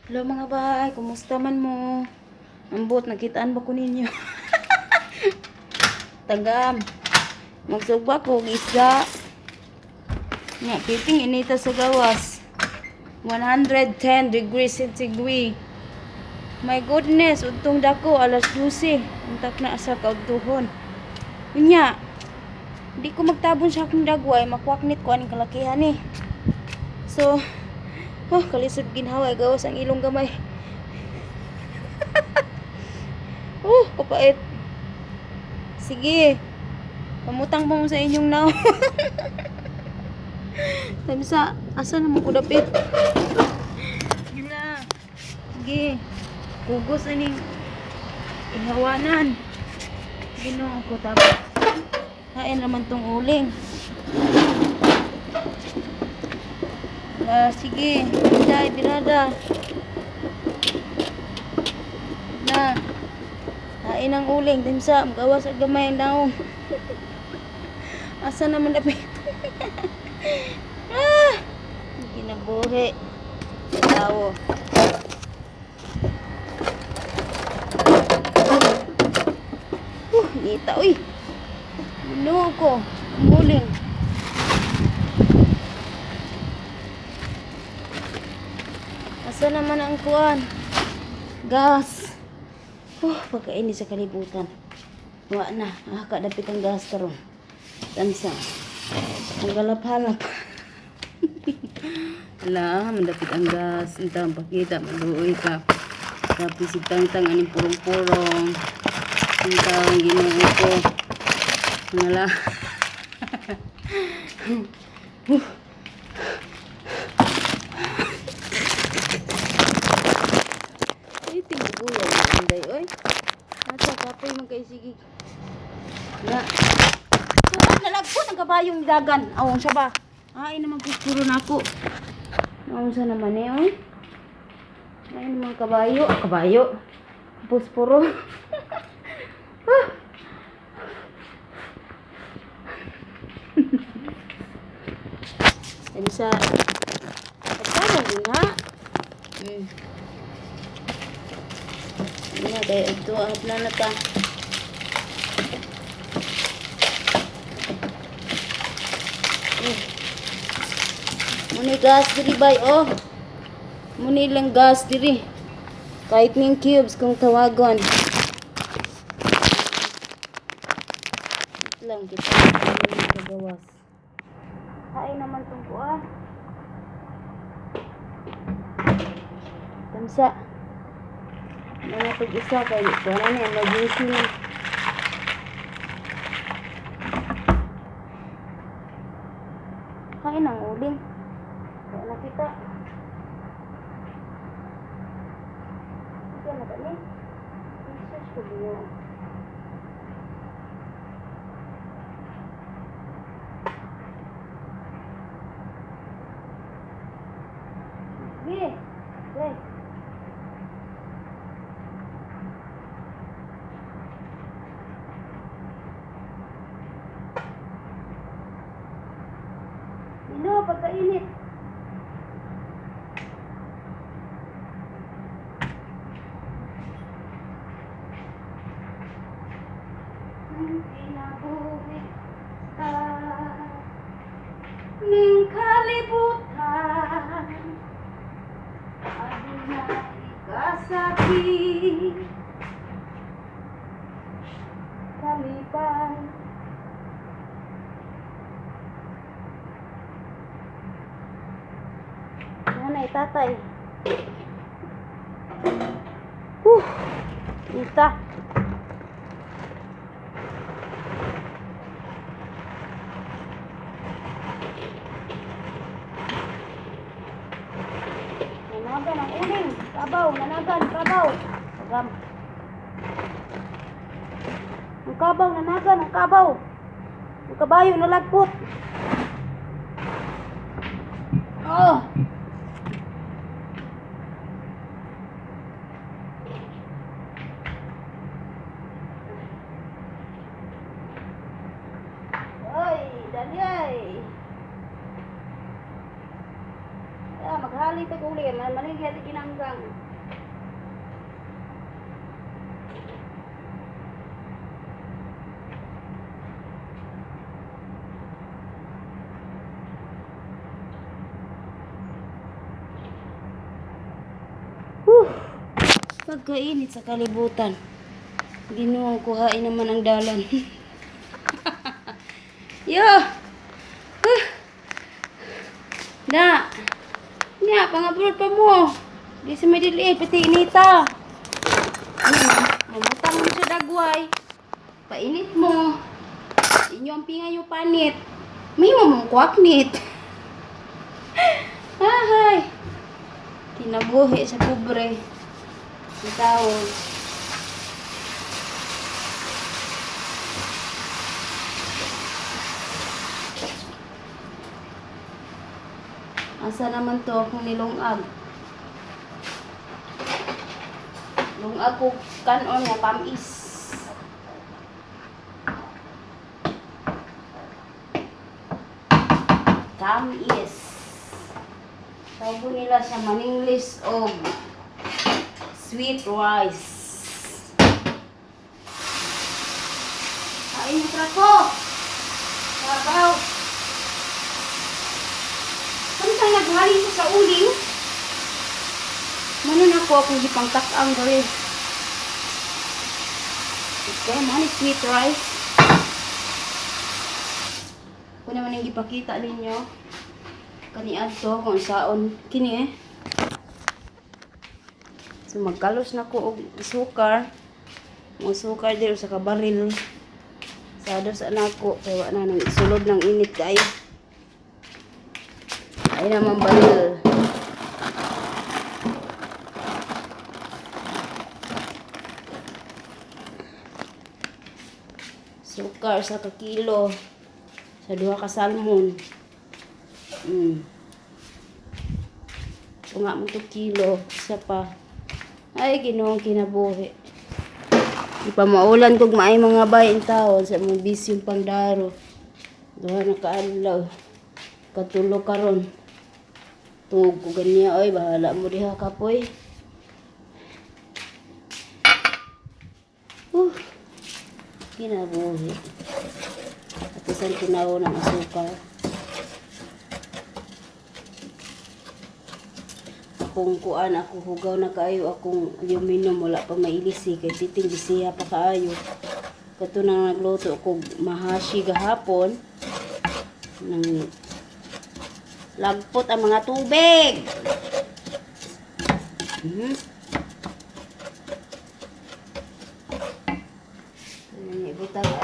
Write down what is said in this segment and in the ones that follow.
Hello mga bay, kumusta man mo? Ambot, nakitaan ba ko ninyo? Tagam. Magsugba ko, isda. Nga, kiting inita sa gawas. 110 degrees centigrade. My goodness, utong dako, alas 12. Untak na asa kaugtuhon. Unya, di ko magtabon sa akong dagway, makwaknit ko aning kalakihan eh. So, kalisod ginhawa, gawas ang ilong gamay. Kapait. Sige. Pamutang mo sa inyong naw. Sabi sa, asa naman ko dapit? Sige na. Sige. Kugos aning ihawanan. Ginoo ko tapos. Hain naman tong uling. Sige. Biday, binada. Na. Hain ang uling. Dimsa, magawas at gamay ang daong. Asa naman dapit? Ginabuhi. Tawo. Nita, uy. Binuo ko. Muling. Asa naman ang kuan? Gas. Pagkaini sa kalibutan. Wa na. Kadapit ang gas karon. Tansa. Ang galap-halap. Ala, mandapit ang gas. Intang pakita, maluoy ka. Tapos itang-tang aning purong-purong. Intang ginoo ko. Ngala. Ay, tinubuyan na anday, oy. Asa, kapoy magkaisigig. Na. Nalagpot ang kabayong dagan. Awang siya ba? Ay, naman kuskuro na ako. Awang siya naman eh, oy. Ay, naman kabayo. Kabayo. Puspuro. Sa pagkakas din ha. Ano kaya ito na nata. Muni gas diri bay oh. Muni lang gas diri. Kahit ning cubes kung tawagon. Lang kita gawas. Hain naman itong kuha. Tamsa. Mga pag-isa kayo. Kuha na niya. Emergency na. Hain ang uling. Kaya na kita. Kaya na ka niya. Jesus ko biyo. Sige. Okay. Ino, pagkainit. Pinabuhi ka ning kalibutan. Kasakit kalipan nanay tatay ita nanagan ang uling kabaw nanagan kabaw agam ang kabaw nanagan ang kabaw ang kabayo nalagpot oy dali ay maghali tag uli maligya ti kinanggang. Pagkainit sa kalibutan. Ginoo, kuhain naman ang dalan. Yo! Na! Nga, pang-upload pa mo. Di sa may dili, pati inita. Mamutang mo sa dagway. Painit mo. Inyo ang pingay yung panit. May mamang kwaknit. Ahay! Kinabuhi sa pobre. Tawon. Asa naman to kung nilungag? Lungag ko kanon nga tamis. Tamis. Tawag nila siya maninglis o sweet rice. Kain mo ko. Sabaw. Samtang naghali ko sa uling, manon ako akong gipangtak-ang gawin. Okay, man, sweet rice. Kung naman yung ipakita ninyo, kaniad to, kung saon, kini So, magkalos na ko og sukar. Ang sukar dito sa kabaril. Sa dos anako, kaya wala nang isulod ng init kayo. Ay naman baril. Sukar sa kakilo. Sa 2 ka salmon. Tunga mo 2 kilo. Isa pa. Ay, Ginoong kinabuhi. Di pa maulan kog maay mga bayin taon sa mga bisyong pangdaro. Duha na kaadlaw. Katulog karon. Tug ko ganiya, oy, bahala mo diha kapoy. Kinabuhi. At isang tinaw ng asukar. Akong kuan, ako hugaw na kaayo, akong aluminum, wala pa mailisi, kay titing bisiya pa kaayo. Kato na nagluto ko mahashi gahapon, nang lagpot ang mga tubig.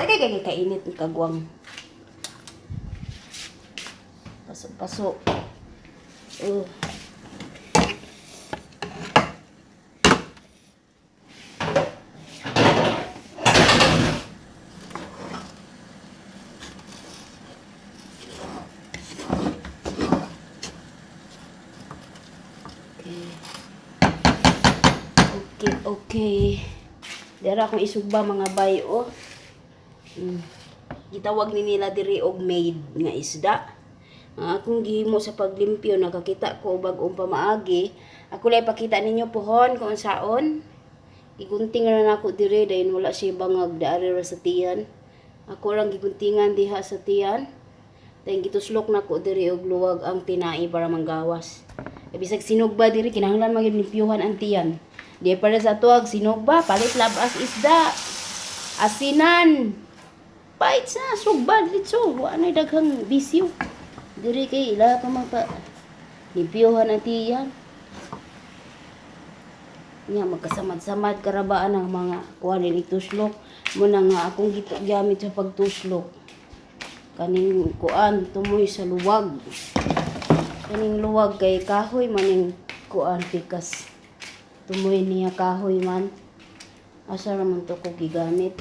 Ay, kainit ng kagwang. Pasok-pasok. Okay. Dara akong isugba mga bay, oh. Gitawag ni nila diri og maid nga isda. Akong gihimo sa paglimpyo, nakakita ko bag-ong pamaagi. Ako lay pakita ninyo pohon kung saon. Igunting na nako diri dahil wala siya bangag daari ra sa tiyan. Ako lang giguntingan diha sa tiyan. Dahil gituslok nako diri og luwag ang tinai para manggawas. Bisag sinugba diri kinahanglan maglimpyuhan ang tiyan. Di para sa tuwag sinugba, palit labas isda. Asinan. Pait sa sugba dito. Wa na daghang bisyo. Diri kay ila pa magpa limpyuhan ang tiyan. Nga magkasamad-samad karabaan ang mga kuan ni tuslok. Muna nga akong gamit sa pagtuslok. Kaning kuan tumoy sa luwag. Kaning luwag kay kahoy maning kuan pikas. Tumoy niya kahoy man. Asa naman to ko gigamit.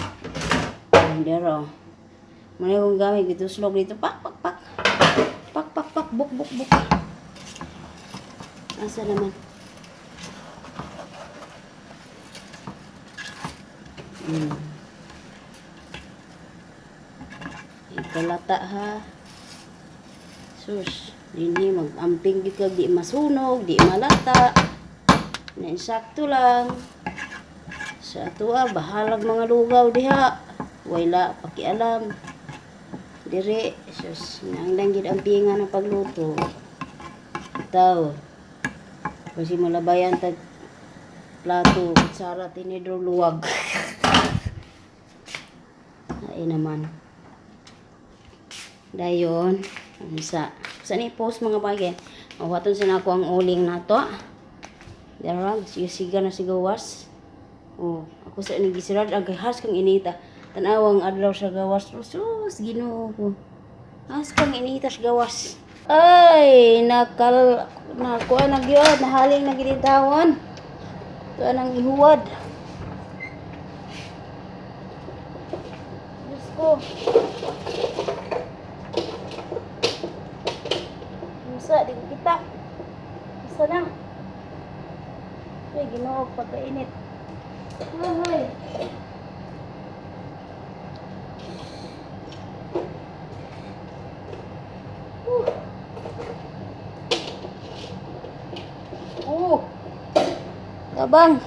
Dero. Muna kong gamit gituslok dito pak pak pak. Pak pak pak buk buk buk. Asa naman. Ikalata ha. Sus. Dini mag-amping gyud kag di masunog, di malata. Nainsakto lang. Sa atua bahalag mga lugaw diha. Wala pakialam. Dire, sus, nanglang gid ang pinga ng pagluto. Itaw. Kasi malabayan tag plato, kutsara, tinidor, luwag. Ay naman. Dayon, sa ni post mga bagay. Mawaton sa nako ang uling nato. Dara, siga na sigawas. Oh, ako sa ni gisirad ang has kang inita. Tanawang adlaw sa gawas. Sus, Ginoo ko. Has kang inita sa gawas. Ay, nakuha na gyud, nahaling na gid tawon. Tuwa nang ihuwad. Diyos ko. Musa, di ko kita. Isa na. Ay, Ginoo, pagkainit. Ay. Tabang.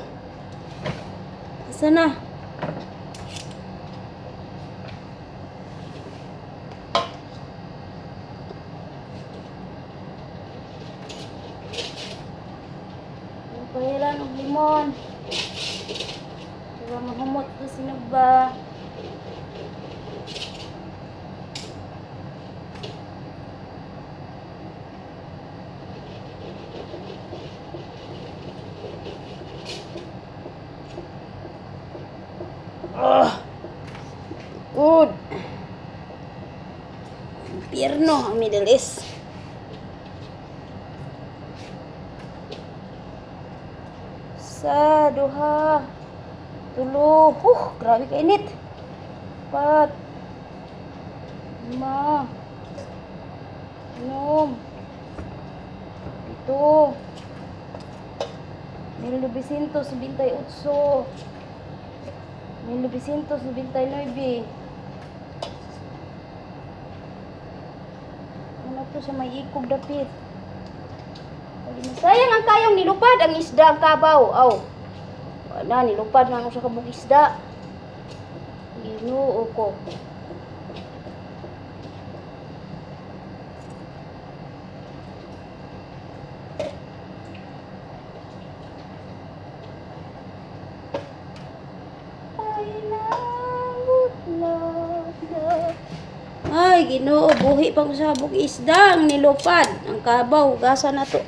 Asa na? Pahilan og limon. Para mahumot ko sinugba. Good. Impierno ang Middle East. Sa duha. Tulo. Grabe ka init. 4. 5. 6. 7. 1998. 1999. Ano to sa may ikog dapit? Sayang ang kayong nilupad ang isda ang kabaw. Aw. Wala nilupad na ako sa kabog isda. Ginoo ko. Ay, Ginoo, buhi pang sabog isda ang nilupad. Ang kabaw, gasa na to.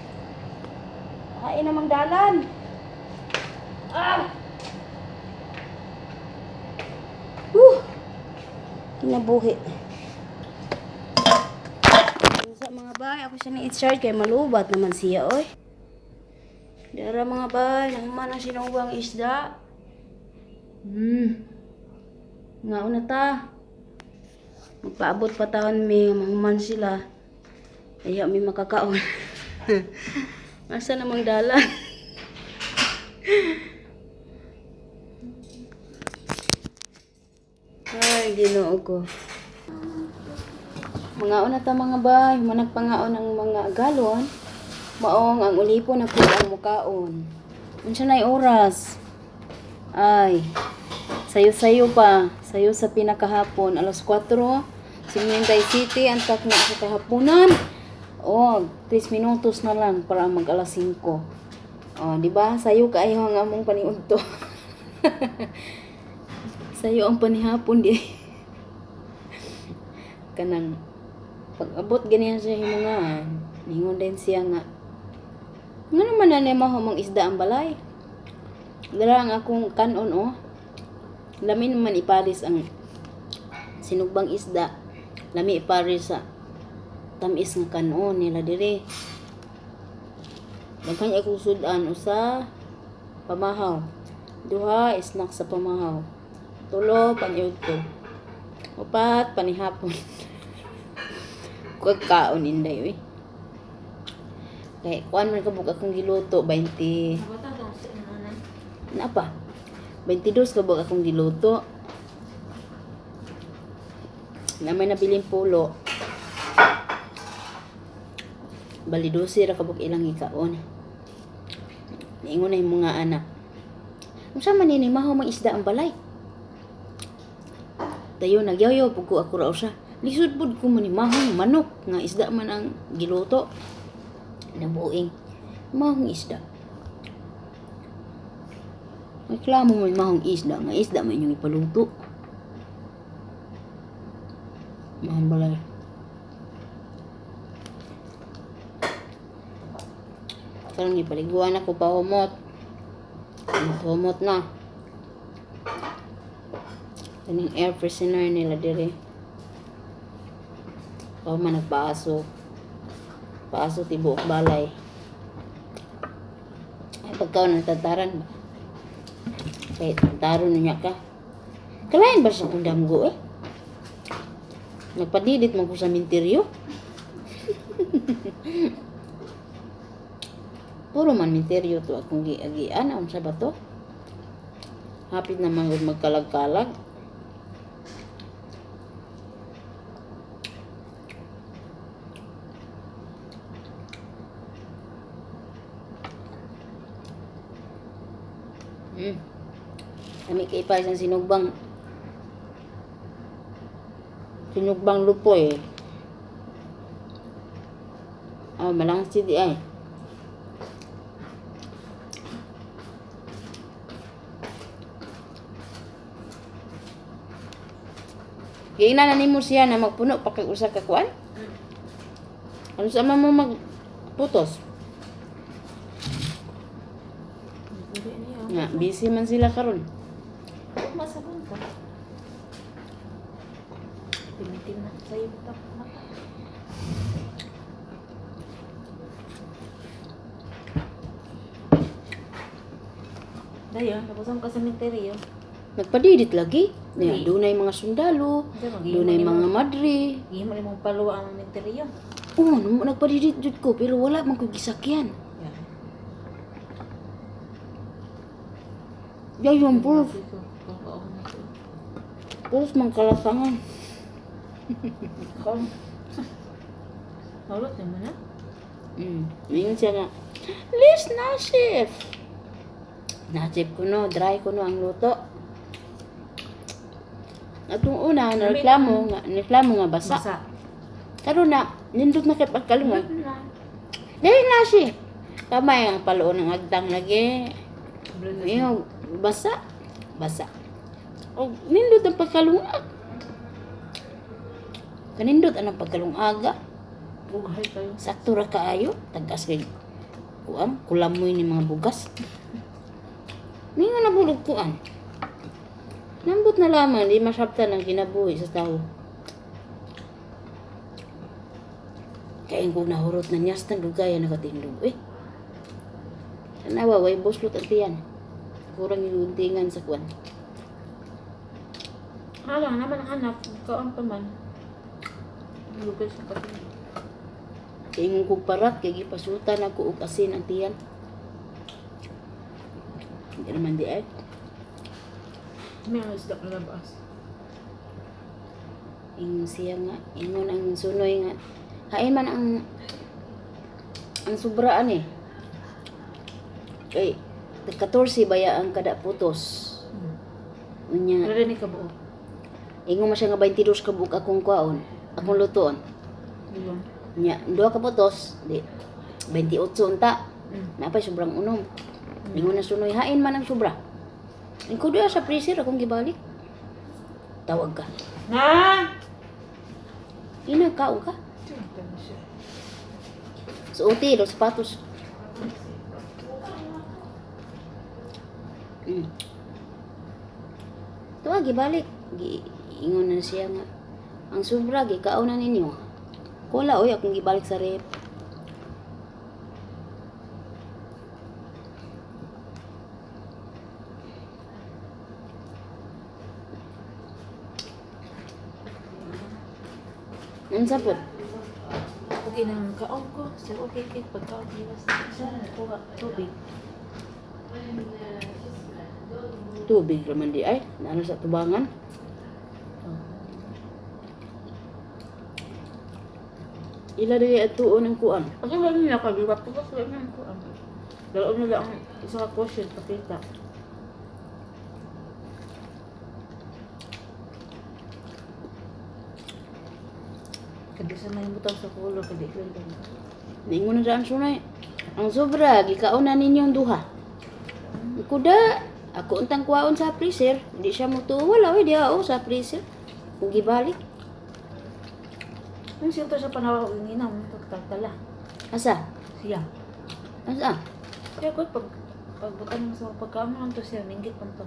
Hain namang dalan. Kinabuhi. Sa mga bay, ako siya ni-charge kay malubat naman siya, oy. Dara mga bay, naman ang sinuwang isda. Nga una ta. Magpaabot pa taon may mahuman sila. Kaya may makakaon. Asa namang dalan? Ay, Ginoo ko. Mga una ta mga bay, managpangaon ang mga galon. Maong ang ulipo na po ang mukaon. Unsa na'y oras? Ay, sayo-sayo pa. Sayo sa pinakahapon. Alas 4. Simenday City, antak na sa kahaponan. O, 3 minutos na lang para mag alas 5. O, di ba? Sayo kaayo ang among paniudto. Sayo ang panihapon di. Kanang pag-abot ganyan siya himungaan. Ningon din siya nga. Nga naman na naman humang isda ang balay. Dara ang akong kanon oh. Lamin man iparis ang sinugbang isda. Lami iparis sa tamis nga kanon nila dire. Daghan akong sudan usa pamahaw. Duha snack sa pamahaw. 3 paniudto. 4 panihapon. Kuwag kaon inday uy. Kay kuan man kabuk akong giluto 20. Na pa? 22 kabuk akong giluto. Na may nabiling pulo. Bali 12 ra kabuk ilang ikaon. Niingon na yung mga anak. Unsa man ini maho mang isda ang balay? Tayo nagyayaw pug ko ako raw siya. Lisod pud ko man ni mahong manok nga isda man ang giluto. Nabuing mahong isda. Reklamo mo yung mahong isda nga isda man inyong ipaluto. Mahal balay. Karong ipaliguan ako pa humot. Humot na. Kaning air freshener nila dire. Pao man nagpaaso. Paaso tibuok balay. Ay pagkaw natataran ba? Kaya taro niya ka. Kalain ba siya kung damgo eh? Nagpadidit mo ko sa minteryo. Puro man minteryo to akong giagian. Ang sa ba to? Hapit naman magkalag-kalag. Kami kay pa isang sinugbang lupoy. Malang si di ay. Kaya na nimo siya na magpuno pa kay usa ka kuan. Ano sa mo magputos? Nga, busy man sila karon. Masabon ka. Pimitin na sa'yo ito. Dayo, tapos ka sa sementeryo. Nagpadidit lagi. Uy. Dunay mga sundalo, dunay mga madre. Hindi mo limang paluwa ang sementeryo. Oo, nagpadidit jud ko pero wala man ko gisakyan. Yayon pulos. Pulos man kalasangan. Hulot naman na. Ngayon siya nga, Liz, nasif. Nasif ko no, dry ko no ang luto. Atong una, nareklamo nga basa. Karon na, nindot na kay pagkalungan. Dahil nasif. Kamay ang paloon ng agdang lagi. Ngayon, basa. O, nindot ang pagkalungag. Kanindot ang pagkalungaga. Bughay kayo. Sakto ra kaayo, tagas kay kuan, kulamoy ni mga bugas. Ningo na bulog kuan. Nambot na lamang, di masabtan ang kinabuhi sa tao. Kaya kung nahurot na niyas ng lugaya nakatindog. Tanawa, way buslot ang tiyan. Kurang yung untingan sa kuan. Alang naman ang anak, ikaw ang paman. Lugas sa kapatid. Kaya yung kumparat, kaya gipasutan ako og asin ang tiyan. Hindi naman di ay. May ang isda na labas. Yung siya nga, ingon ang sunoy nga. Hain man ang sobraan eh. Kay, 14 baya ang kada putos. Unya, Wala ni kabuo. ingon mo siya nga 22 ka buok akong kwaon, akong lutoon. Diba? Unya, 2 ka putos, di 28 unta. Napay sobrang unom. Ingon na sunoy, hain man ang sobra. Ingko diya sa freezer akong gibalik. Tawag ka. Na! Inakaon ka. Suoti, los sapatos. Tuwa, gibalik. Ingon na siya nga. Ang sobra, gikaon na ninyo. Wala, oy, akong gibalik sa rep. Ang sapot. Okay na ang kaon ko. So, okay, pagkaon nila sa kuha tubig. Tubig raman di ay. Ano sa tubangan. Ila dili atuon ang kuan. Ako ba nila kagibat ko kasi lang ko ang dalaw nila ang isa ka question pakita. Kadi sa may butang sa kulo kadi ko lang. Ningon na daan sunay. Ang sobra gikaon na ninyong duha. Kuda ako untang kuwaon sa freezer, di siya mutuo wala we diha sa freezer. Kung gibalik. Ang siya to sa panawag ng ina mo pagtatala. Asa? Siya. Asa? Kaya ko pagbutan mo sa pagkaon lang to siya minggit man to.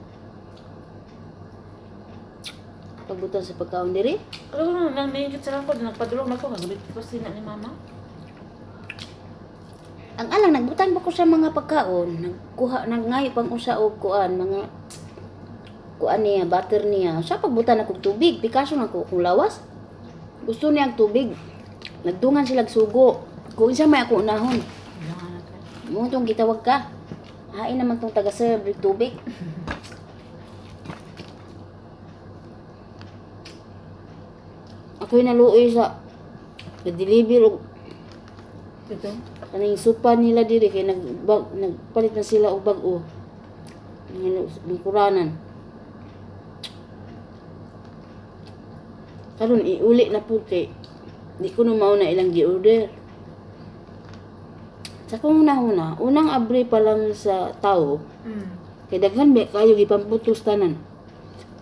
Pagbutan sa pagkaon diri? Alam mo nang minggit sa lang ko nagpadulong ako gabit ko sina ni mama. Ang alang nagbutan ba ko sa mga pagkaon, nagkuha ngayo pang usa og kuan mga kuan niya, butter niya. Sa pagbutan ako tubig, pikaso na ko kung lawas. Gusto niya ang tubig. Nagdungan sila og sugo. Kung isa may ako unahon. Mo tong gitawag ka. Hain naman tong taga-serve tubig. Ako'y naluoy sa nag-deliver og Ito. kaning supa nila diri kay nagpalit na sila og bag-o. Ng kuranan. Karon iuli na po kay di ko na mao na ilang gi-order. Sa kung una unang abri pa lang sa tao, kay daghan ba kayo gipamputos tanan.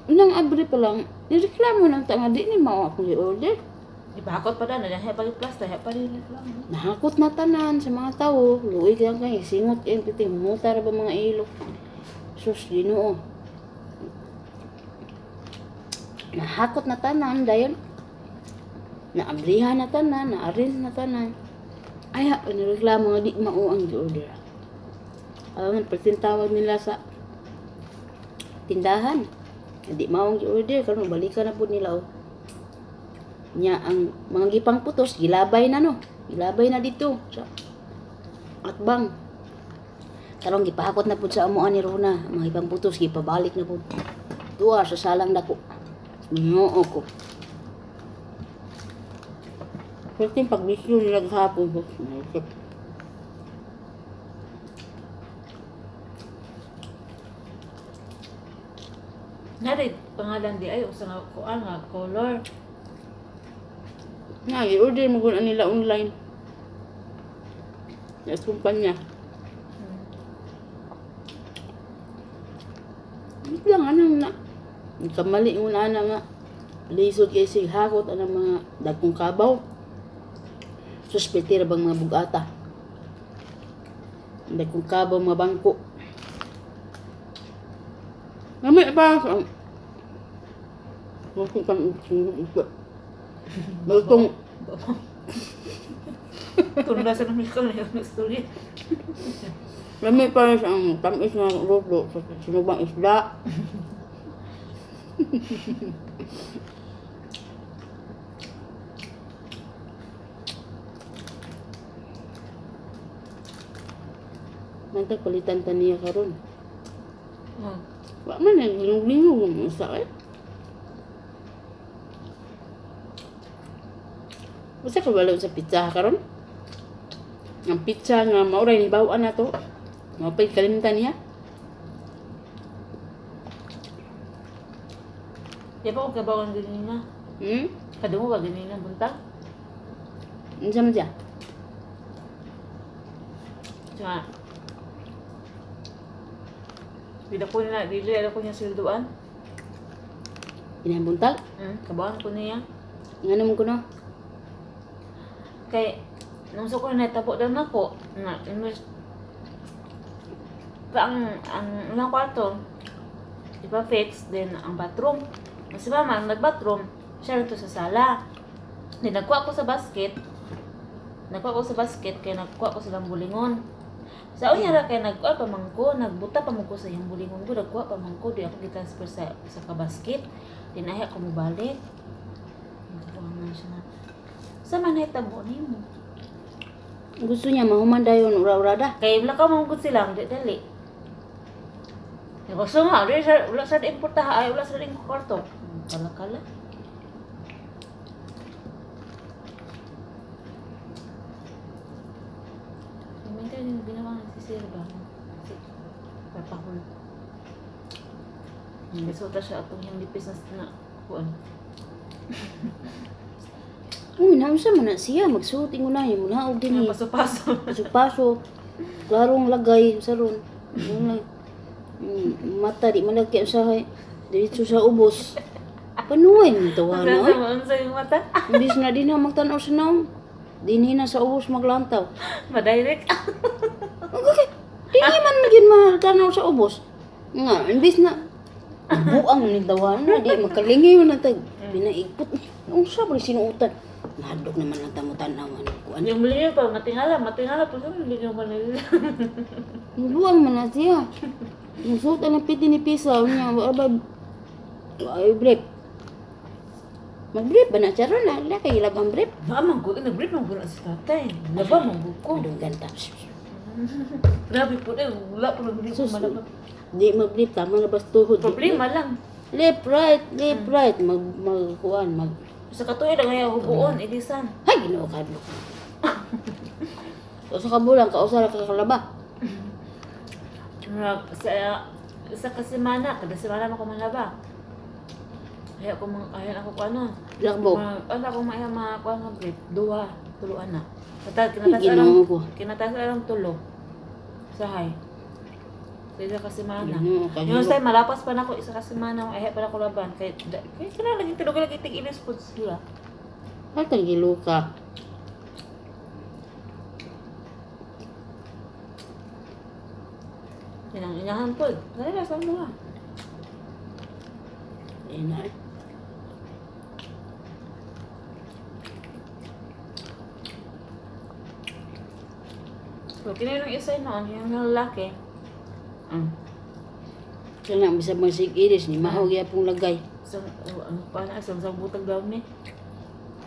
Unang abri pa lang, nireklamo nang tanga di ni mao ako gi-order. Ipakot pa na hay pa plaster, hay pa rin lang. Nahakot na tanan sa mga tao. Luoy kaya kay singot kay piti mutar ba mga ilok. Sus Ginoo. Nahakot na tanan dayon. Naabrihan na tanan, na-arrange na tanan. Ay, nireklamo nga di mao ang gi-order. Alam presentawag nila sa tindahan. Di mao ang gi-order karon balikan na pud nila oh. Nya ang mga gipang putos gilabay na no. Gilabay na dito sa atbang. Karon gipahakot na pud sa amuan ni Rona, mga gipang putos gipabalik na pud. Tuwa sa salang dako. Ginoo ko. Kasi pagbisyo nila gahapon ko. Nari pangalan di ay usa nga kuan nga color. Nga, i-order mo kung nila online. Sa kumpanya. Ito lang, anong na. Kamali yung una nga. Lisod kay sighakot ang mga dagkong kabaw. Suspetira bang mga bugata. Dagkong kabaw, mga bangko. Ngamit pa. Masuk kang Baltong. Tunda sa namin ko na yung story. Lami pa rin ang tamis na rodo sa sinubang isda. Mantag palitan ta niya karon. Wa man naglingog ang sakit. Usa ka balaw sa pizza karon? Ang pizza nga mauray ni bawaan na to. Mapay kalimtan niya. Di ba kung kabawan ganyan na? Kadungo ba ganyan na buntag? Unsa man siya? Tsaka, dili ko niya silduan. Inabuntag? Kabawan ko niya. Ngano mo kuno? Kay, nung sa ko na natabo daw na ko, na, ang ilang kwarto, iba fix, then ang bathroom. Mas mama, ang nag-bathroom, siya rin to sa sala. Then nagkuha ko sa basket, kaya nagkuha ko sa lambulingon. Sa unya ra kay nagkuha pa man ko, nagbuta pa man ko sa iyang bulingon ko, nagkuha pa man ko, di ako gi-transfer sa kabasket. Then ay ako mubalik. Nagkuha na siya na. Sa man ay tabo nimo. Gusto niya mahuman dayon ura-urada. Kay wala ka mong sila, di dali. Gusto nga, wala sa importaha, ay wala sa ring kwarto. Kala-kala. Sir ba? Papahol. Nagsuta siya atong yung lipis na kuan. Uy, naunsa man na siya. Magsuot mo na yun. Munaog din eh. Paso-paso. Pasok-pasok. Klarong lagay sa ron. Mata di malagay ang sahay. Diretso sa ubos. Panuway mo tawa na oy. Ano sa yung mata? Imbis na din na magtanaw sa naong. Dinhi na sa ubos maglantaw. Madirect. Okay. Di man magin matanaw sa ubos. Nga, imbis na buang ni dawan na di makalingi man tag pinaikot. Ang sabre sinuutan. Nahadlok naman ang tamo-tanawan ko. Yung beli pa, matingala po sa hindi nyo ba nila. Buang man na siya. Musuot ang piti ni Pisa. Niya, ay brief. Mag-brief ba na siya ron? Wala kayo labang brief. Naman ko, nag-brief mo ko na si tatay. Laba mo ko. Anong ganta? Grabe po eh, wala po nag-brief ko malabang. Di mag-brief. Tama na bas tuhod. Problema lang. Left, right. Magkuhan. Sa katuloy lang kaya hubuon, ilisan. Ay, ginoo ka. So, sa kabulang, kausara ka kalaba. Sa kasimana, kada simana mo ko malaba. Kaya ako ko ano. Lakbo. Ano ako maya mga brief. Tuluan na. Ginoo ko. Kinataas alang tulo. Sahay. Sa isa kasimana. Ginoo ka. Yung time, malapas pa na ako isa kasimana. Ay, pa na ko laban. Kaya sila lagi tinugal lagi tig-ilis po sila. Ay, tagilo ka. Yan ang inahan po. Dali na, saan mo nga? Ayun na eh. So, kinayong isa noon, yung lalaki. Siya lang, bisa mag-sig-iris ni Mahog ya pong lagay. Isang butang daw ni.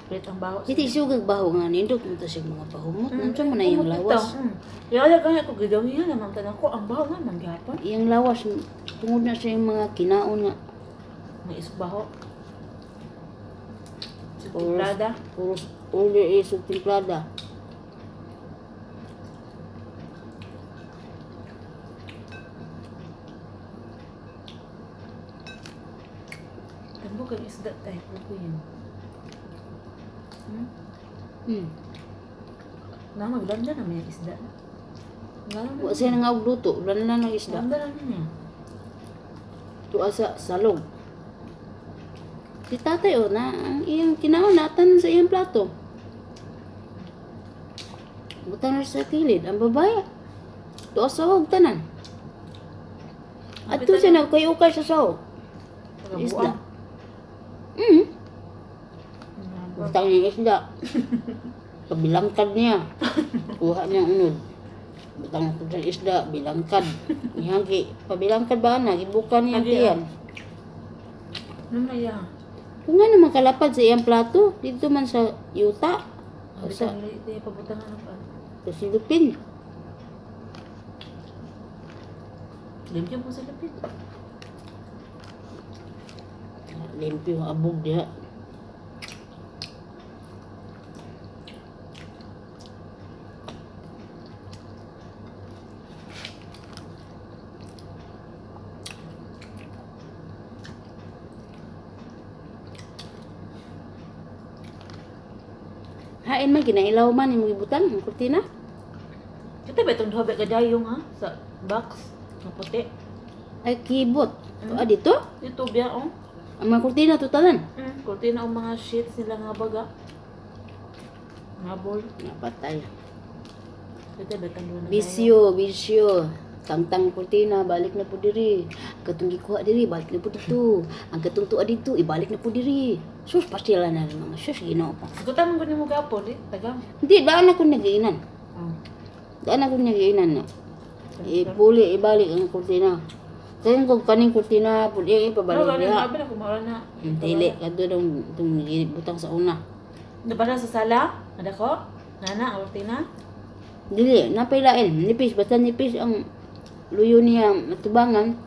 Pilit ang baho. Hindi sugag baho nga nindot mo ta siya mga pahumot. Nandiyo mo na yung lawas. Kaya kaya ko gidawin yan naman tanang ko. Ang baho nga, manggapon. Yung lawas, tungod na siya yung mga kinaon nga. May isbaho. Sa Puros. timplada. Uli isog timplada. Tambok ang isda tayo. Pupo yun. Magdanda na may isda. Wa siya nga og luto, wala na ng isda. Ganda na niya. Tuwa sa salog. Si tatay o na, ang iyang kinaon natan sa iyang plato. Butang na sa kilid, ang babae. Tuwa sa huwag tanan. At to siya nagkayukay sa sahog. Isda. Butang niya isda. Pabilangkad niya. Kuha niya ang unod. Butang ko sa isda, bilangkad. Ihangki, pabilangkad ba na? Gibukan niya tiyan. Ano na yan? Kung nga naman kalapad sa iyang plato, dito man sa yuta. O sa Ito yung pabutangan ng paan. silupin. Limpyo po sa lapit. Limpyo ang abog diha. Hain man kinailaw man imong ibutan ang kurtina. Ito ba itong duha ba kadayong ha? Sa box. Na puti. Ay kibot. Dito? Ito biya oh. Ang mga kurtina to tanan. Kurtina ang mga sheets nila nga baga. Nga bol. Napatay. Ito ba itong duha na Bisyo. Tangtang kurtina, balik na po diri. Katong gikuha diri, balik na po dito. Ang katong tuwa dito, ibalik na po diri. Sus, pastila na ng mga sus, ginoo pa. Sagutan mo gani mo gapon, tagang. Hindi, daan ako nagiinan. Daan ako nagiinan na. Puli, ibalik ang kurtina. Kaya kung kaning kurtina, puli, ipabalik Pero diha. gabi na kumara na. Dili, kadto daw itong butang sa una. Nabara sa sala? Ada ko? Nana, ang rutina? Dili, napailain. Nipis, basta nipis ang luyo niya atubangan.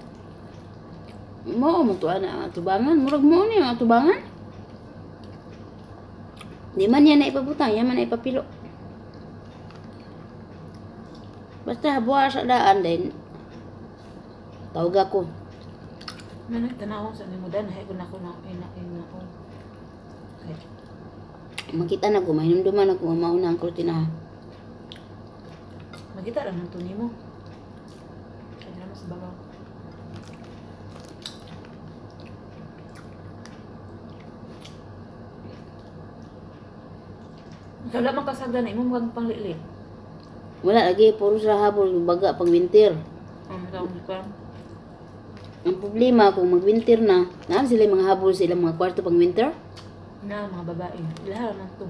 Mo na atubangan. Murag mo niya atubangan. Di man yan na ipabutang, yan man na ipapilo. Basta buha sa daan din. Tawag ako. Manang tanawang sa nimo dan hay ko na ko. Okay. Makita na ko, mahinumduman ako, mauna ang kurtina. Magita lang ng tuni mo. Kaya naman sa babaw. Wala man kasagdan na imong kang panglilit. Wala lagi, puro sa habol, baga pag winter. Ang taong di ko. Ang problema, kung mag-winter na, naan sila yung mga habol sa ilang mga kwarto pag winter? Na mga babae. Ilahan man to.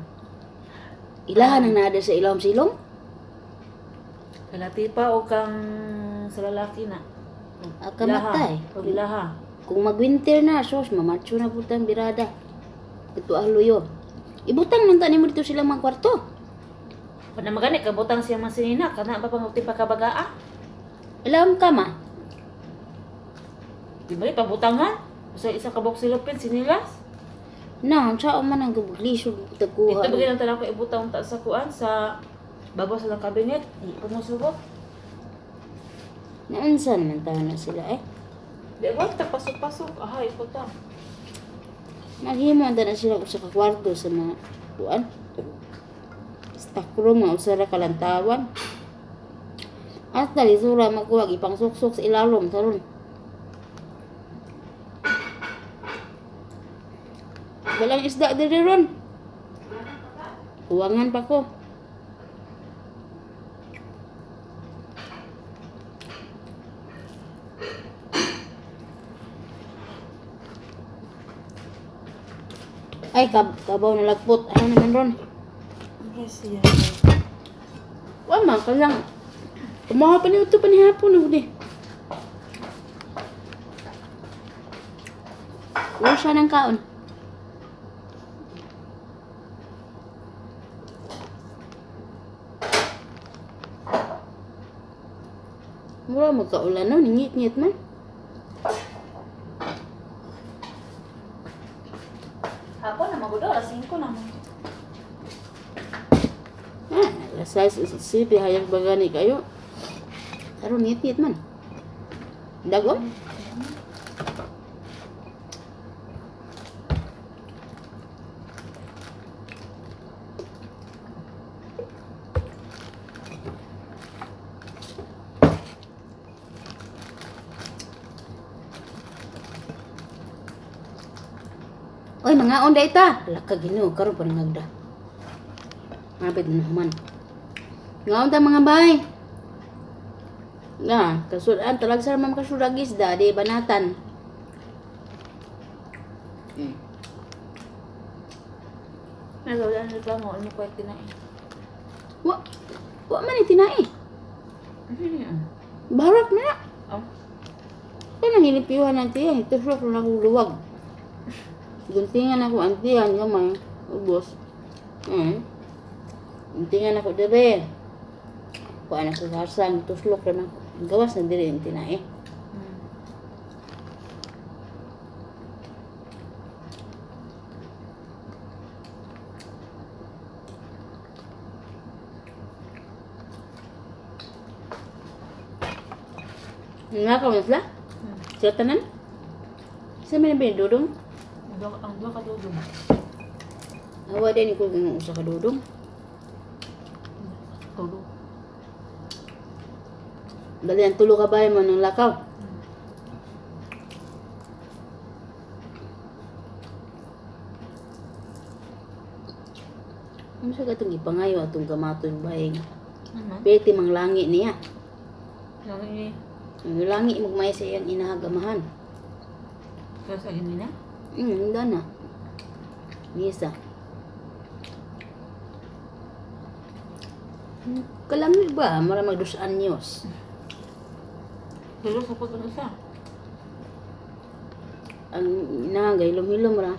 Ilahan ang nada sa ilawom silong? Kalati pa o kang sa lalaki na. Akamatay. Pag ilaha. Kung mag-winter na, sos, mamatso na po tang birada. Ito luyo. Ibutang man tani mo dito silang mga kwarto. Pag na magani, kabutang siya masinina. Kana ba pang pa kabagaa? Ilawom ka ma. Di ba pabutangan? Sa isa kabok silopin, sinilas. Na, sa man ang gabuglisod Dito taguha. bagay lang talaga ko ibutang ta sa kuan sa babaw sa lang kabinet. Di ko musubok. Naansan man tayo na sila eh. Di ba? Pasok-pasok. Aha, iputang. Maghimo na sila sa kwarto sa mga kuan. Stock room, mga usara kalantawan. At dali sura magkuwag ipang suksok sa ilalom taron. Walang isda diri ron. Huwangan pa ko. Ay, kabaw na lagpot. Ano naman ron? Yes, yeah. Wama ka lang. Kumaha pa niyo ito panihapon na huli. Wala siya ng kaon. Mura magkaulan no, ningit-ngit man. Ako na magudo, alas 5 na. Ah, alas 6, sipi hayag bagani kayo. Karon ngit-ngit man. Dago? Oy, mga onda ita. Laka Ginoo, karon pa nangagda. Mapit na naman. Nga onda mga bay. Nga, kasudan talag sa mam kasudag isda di banatan. Nagawala na reklamo, ano ko yung tinain. Wa man itinai. Barak na na. Oh. Kaya nanginipiwan natin yan. Tusok na akong luwag. Guntingan ako antiyan gamay. Ubos. Guntingan ako dire. Kuan ako hasang. Tuslok na ako. Gawas na dire yung tinai. Nga ka mo sila? Sila tanan? Sa may nabili dudong? Ang dua ka dudong. Awa din ko ng usa ka dudong. Tulo. Dali ang tulo ka bayan mo ng lakaw. Ano siya katong ipangayo atong gamato yung bayang. Pwede mang langi niya. Yung ini. Ang langi magmay sa iyang inahagamahan. Kaya sa ini na? Handa na. Misa. Kalamig ba? Maramag 2 anyos. Tulo sa pagkano siya. Ang inahagay, hilom-hilom ra.